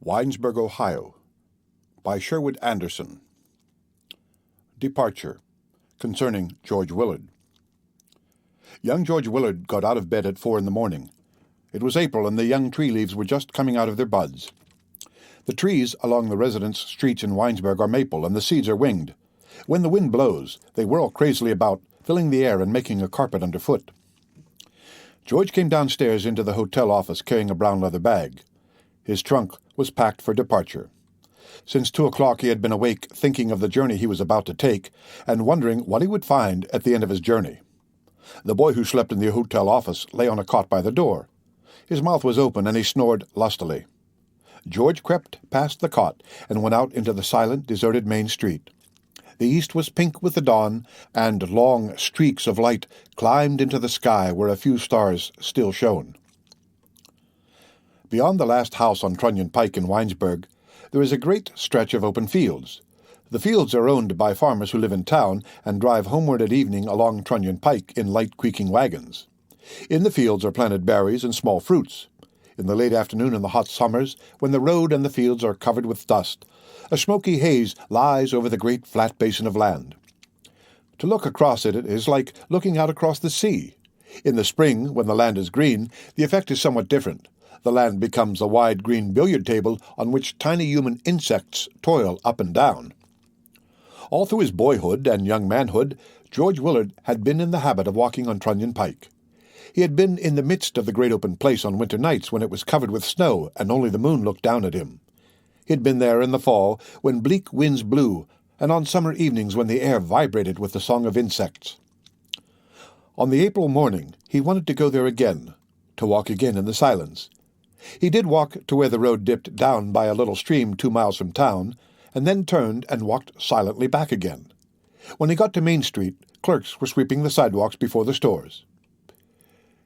Winesburg, Ohio, by Sherwood Anderson. Departure, concerning George Willard. Young George Willard got out of bed at 4 in the morning. It was April, and the young tree leaves were just coming out of their buds. The trees along the residence streets in Winesburg are maple, and the seeds are winged. When the wind blows, they whirl crazily about, filling the air and making a carpet underfoot. George came downstairs into the hotel office carrying a brown leather bag. His trunk was packed for departure. Since 2 o'clock he had been awake, thinking of the journey he was about to take, and wondering what he would find at the end of his journey. The boy who slept in the hotel office lay on a cot by the door. His mouth was open, and he snored lustily. George crept past the cot and went out into the silent, deserted main street. The east was pink with the dawn, and long streaks of light climbed into the sky where a few stars still shone. Beyond the last house on Trunnion Pike in Winesburg, there is a great stretch of open fields. The fields are owned by farmers who live in town and drive homeward at evening along Trunnion Pike in light creaking wagons. In the fields are planted berries and small fruits. In the late afternoon in the hot summers, when the road and the fields are covered with dust, a smoky haze lies over the great flat basin of land. To look across it is like looking out across the sea. In the spring, when the land is green, the effect is somewhat different. The land becomes a wide green billiard table on which tiny human insects toil up and down. All through his boyhood and young manhood, George Willard had been in the habit of walking on Trunnion Pike. He had been in the midst of the great open place on winter nights when it was covered with snow and only the moon looked down at him. He had been there in the fall when bleak winds blew, and on summer evenings when the air vibrated with the song of insects. On the April morning he wanted to go there again, to walk again in the silence. He did walk to where the road dipped down by a little stream 2 miles from town, and then turned and walked silently back again. When he got to Main Street, clerks were sweeping the sidewalks before the stores.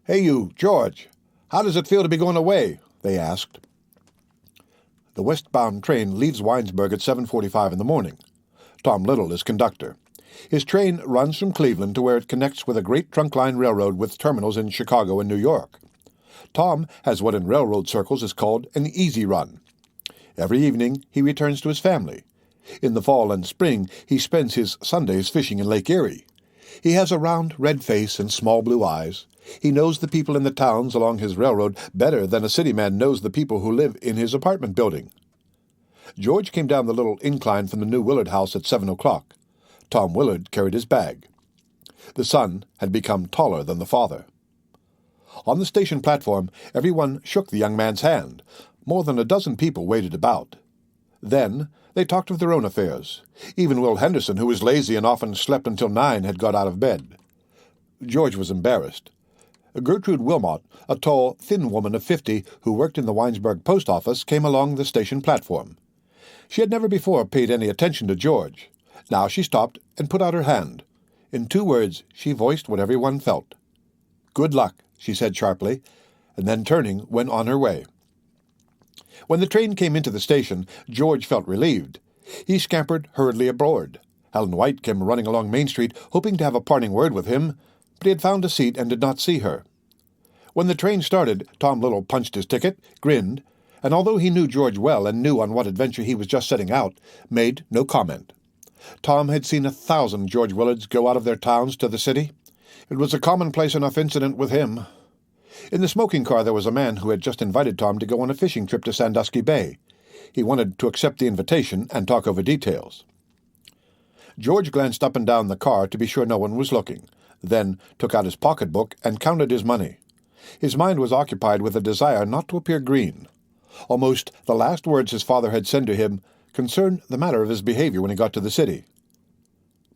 "Hey you, George, how does it feel to be going away?" they asked. The westbound train leaves Winesburg at 7:45 in the morning. Tom Little is conductor. His train runs from Cleveland to where it connects with a great trunk-line railroad with terminals in Chicago and New York. Tom has what in railroad circles is called an easy run. Every evening he returns to his family. In the fall and spring he spends his Sundays fishing in Lake Erie. He has a round red face and small blue eyes. He knows the people in the towns along his railroad better than a city man knows the people who live in his apartment building. George came down the little incline from the new Willard house at 7 o'clock. Tom Willard carried his bag. The son had become taller than the father. On the station platform, everyone shook the young man's hand. More than a dozen people waited about. Then they talked of their own affairs. Even Will Henderson, who was lazy and often slept until 9, had got out of bed. George was embarrassed. Gertrude Wilmot, a tall, thin woman of 50 who worked in the Winesburg post office, came along the station platform. She had never before paid any attention to George. Now she stopped and put out her hand. In 2 words, she voiced what everyone felt. "Good luck," she said sharply, and then turning, went on her way. When the train came into the station, George felt relieved. He scampered hurriedly aboard. Helen White came running along Main Street, hoping to have a parting word with him, but he had found a seat and did not see her. When the train started, Tom Little punched his ticket, grinned, and although he knew George well and knew on what adventure he was just setting out, made no comment. Tom had seen 1,000 George Willards go out of their towns to the city. It was a commonplace enough incident with him. In the smoking car there was a man who had just invited Tom to go on a fishing trip to Sandusky Bay. He wanted to accept the invitation and talk over details. George glanced up and down the car to be sure no one was looking, then took out his pocketbook and counted his money. His mind was occupied with a desire not to appear green. Almost the last words his father had said to him concerned the matter of his behavior when he got to the city.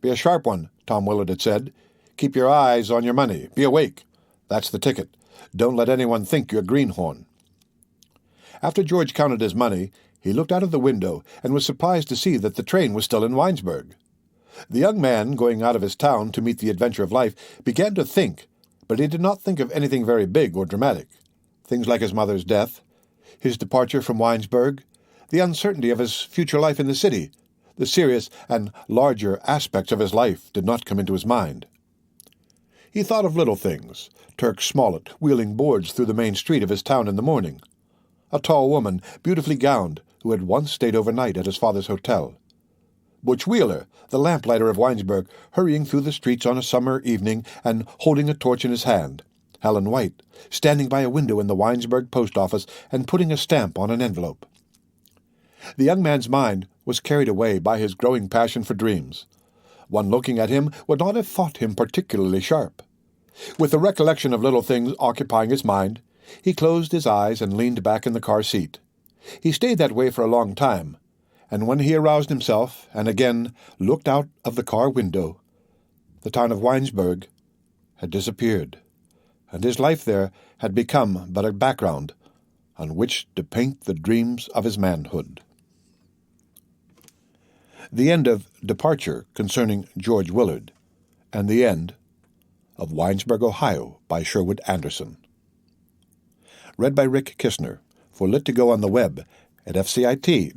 "Be a sharp one," Tom Willard had said. "Keep your eyes on your money. Be awake. That's the ticket. Don't let anyone think you're a greenhorn." After George counted his money, he looked out of the window and was surprised to see that the train was still in Winesburg. The young man, going out of his town to meet the adventure of life, began to think, but he did not think of anything very big or dramatic. Things like his mother's death, his departure from Winesburg, the uncertainty of his future life in the city, the serious and larger aspects of his life did not come into his mind. He thought of little things, Turk Smollett wheeling boards through the main street of his town in the morning, a tall woman, beautifully gowned, who had once stayed overnight at his father's hotel. Butch Wheeler, the lamplighter of Winesburg, hurrying through the streets on a summer evening and holding a torch in his hand. Helen White, standing by a window in the Winesburg post office and putting a stamp on an envelope. The young man's mind was carried away by his growing passion for dreams. One looking at him would not have thought him particularly sharp. With the recollection of little things occupying his mind, he closed his eyes and leaned back in the car seat. He stayed that way for a long time, and when he aroused himself and again looked out of the car window, the town of Winesburg had disappeared, and his life there had become but a background on which to paint the dreams of his manhood. The end of Departure concerning George Willard, and the end of Winesburg, Ohio by Sherwood Anderson. Read by Rick Kistner for Lit2Go on the web at fcit.usf.edu.